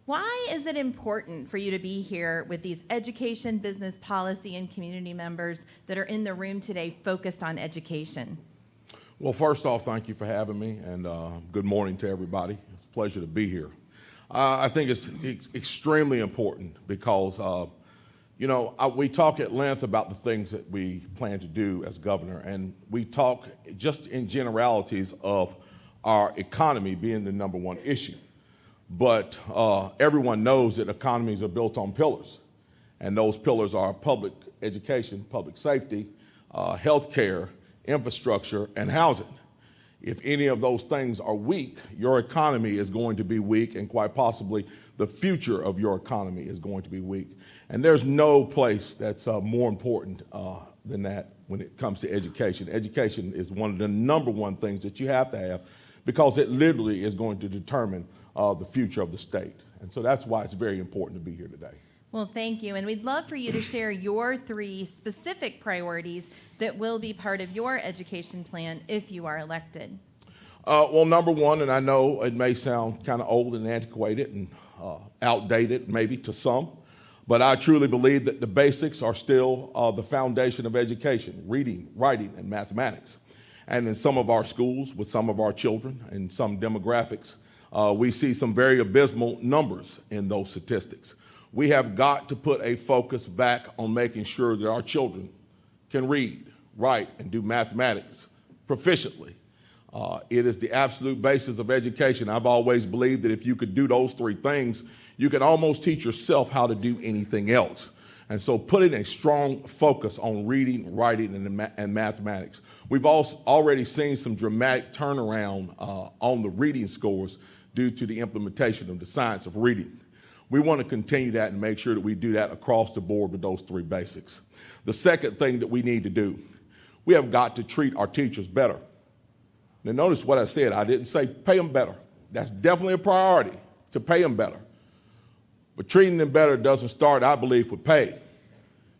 Why is it important for you to be here with these education, business policy, and community members that are in the room today focused on education? Well, first off, thank you for having me, and good morning to everybody. It's a pleasure to be here. I think it's extremely important because, we talk at length about the things that we plan to do as governor, and we talk just in generalities of our economy being the number one issue. But everyone knows that economies are built on pillars, and those pillars are public education, public safety, healthcare, infrastructure, and housing. If any of those things are weak, your economy is going to be weak, and quite possibly the future of your economy is going to be weak. And there's no place that's more important than that when it comes to education. Education is one of the number one things that you have to have because it literally is going to determine the future of the state. And so that's why it's very important to be here today. Well, thank you. And we'd love for you to share your 3 specific priorities that will be part of your education plan if you are elected. Well, number one, and I know it may sound kind of old and antiquated and outdated maybe to some, but I truly believe that the basics are still the foundation of education: reading, writing, and mathematics. And in some of our schools, with some of our children and some demographics, we see some very abysmal numbers in those statistics. We have got to put a focus back on making sure that our children can read, write, and do mathematics proficiently. It is the absolute basis of education. I've always believed that if you could do those 3 things, you can almost teach yourself how to do anything else. And so putting a strong focus on reading, writing, and mathematics. We've also already seen some dramatic turnaround on the reading scores due to the implementation of the science of reading. We want to continue that and make sure that we do that across the board with those 3 basics. The second thing that we need to do, we have got to treat our teachers better. Now notice what I said. I didn't say pay them better. That's definitely a priority, to pay them better. But treating them better doesn't start, I believe, with pay.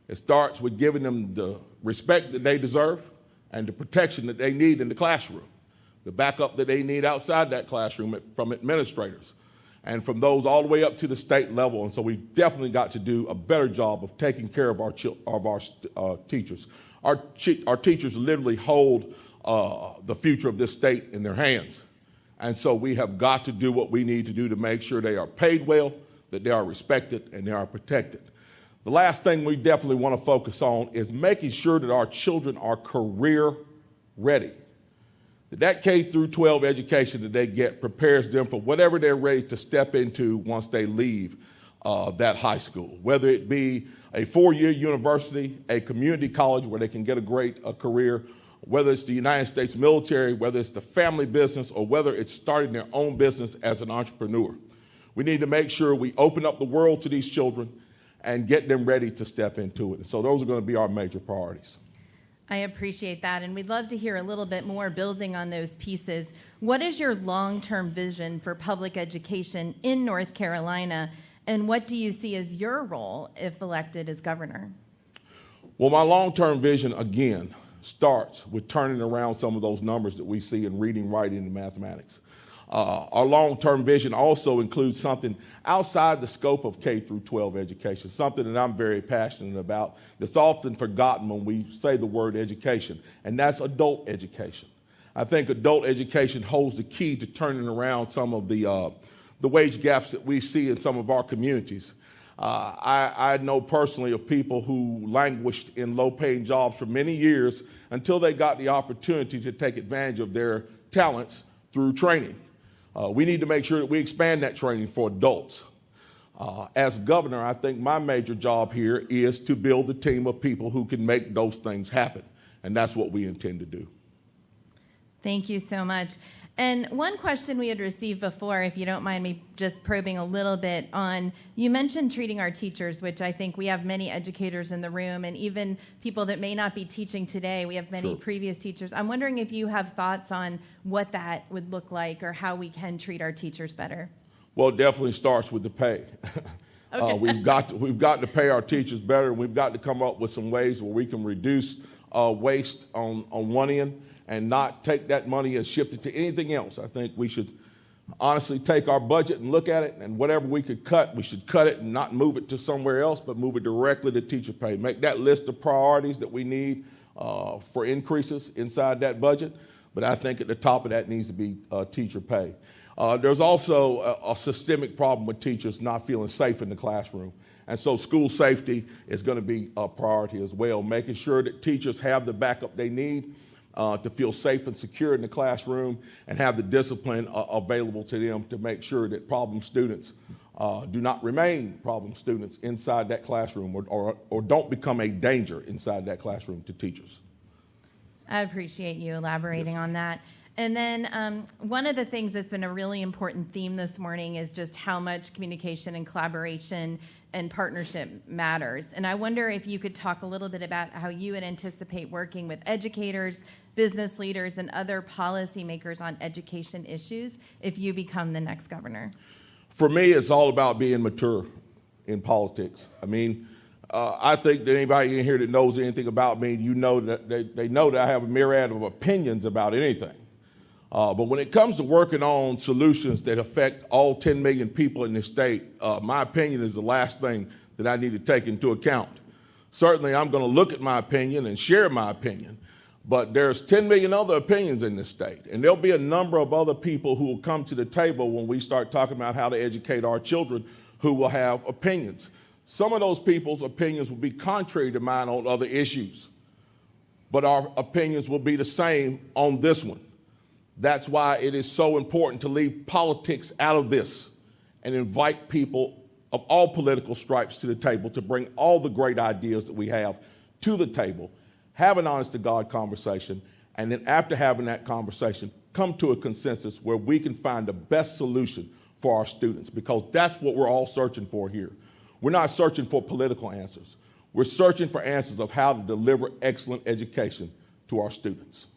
It starts with giving them the respect that they deserve and the protection that they need in the classroom, the backup that they need outside that classroom from administrators, and from those all the way up to the state level. And so we've definitely got to do a better job of taking care of our teachers. Our teachers literally hold the future of this state in their hands. And so we have got to do what we need to do to make sure they are paid well, that they are respected, and they are protected. The last thing we definitely want to focus on is making sure that our children are career ready. That K through 12 education that they get prepares them for whatever they're ready to step into once they leave that high school, whether it be a 4-year university, a community college where they can get a great career, whether it's the United States military, whether it's the family business, or whether it's starting their own business as an entrepreneur. We need to make sure we open up the world to these children and get them ready to step into it. So those are going to be our major priorities. I appreciate that, and we'd love to hear a little bit more building on those pieces. What is your long-term vision for public education in North Carolina, and what do you see as your role if elected as governor? Well, my long-term vision, again, starts with turning around some of those numbers that we see in reading, writing, and mathematics. Our long-term vision also includes something outside the scope of K through 12 education, something that I'm very passionate about that's often forgotten when we say the word education, and that's adult education. I think adult education holds the key to turning around some of the wage gaps that we see in some of our communities. I know personally of people who languished in low-paying jobs for many years until they got the opportunity to take advantage of their talents through training. We need to make sure that we expand that training for adults. As governor, I think my major job here is to build a team of people who can make those things happen, and that's what we intend to do. Thank you so much. And one question we had received before, if you don't mind me just probing a little bit on, you mentioned treating our teachers, which I think we have many educators in the room, and even people that may not be teaching today. We have many previous teachers. I'm wondering if you have thoughts on what that would look like or how we can treat our teachers better. Well, it definitely starts with the pay. Okay. We've got to pay our teachers better. We've got to come up with some ways where we can reduce waste on one end and not take that money and shift it to anything else. I think we should honestly take our budget and look at it, and whatever we could cut, we should cut it and not move it to somewhere else, but move it directly to teacher pay. Make that list of priorities that we need for increases inside that budget, but I think at the top of that needs to be teacher pay. There's also a systemic problem with teachers not feeling safe in the classroom. And so school safety is going to be a priority as well, making sure that teachers have the backup they need to feel safe and secure in the classroom and have the discipline available to them to make sure that problem students do not remain problem students inside that classroom or don't become a danger inside that classroom to teachers. I appreciate you elaborating on that. And then one of the things that's been a really important theme this morning is just how much communication and collaboration and partnership matters. And I wonder if you could talk a little bit about how you would anticipate working with educators, business leaders, and other policymakers on education issues if you become the next governor. For me, it's all about being mature in politics. I mean, I think that anybody in here that knows anything about me, you know that they know that I have a myriad of opinions about anything. But when it comes to working on solutions that affect all 10 million people in this state, my opinion is the last thing that I need to take into account. Certainly, I'm going to look at my opinion and share my opinion, but there's 10 million other opinions in this state, and there'll be a number of other people who will come to the table when we start talking about how to educate our children who will have opinions. Some of those people's opinions will be contrary to mine on other issues, but our opinions will be the same on this one. That's why it is so important to leave politics out of this and invite people of all political stripes to the table to bring all the great ideas that we have to the table, have an honest-to-God conversation, and then after having that conversation, come to a consensus where we can find the best solution for our students, because that's what we're all searching for here. We're not searching for political answers. We're searching for answers of how to deliver excellent education to our students.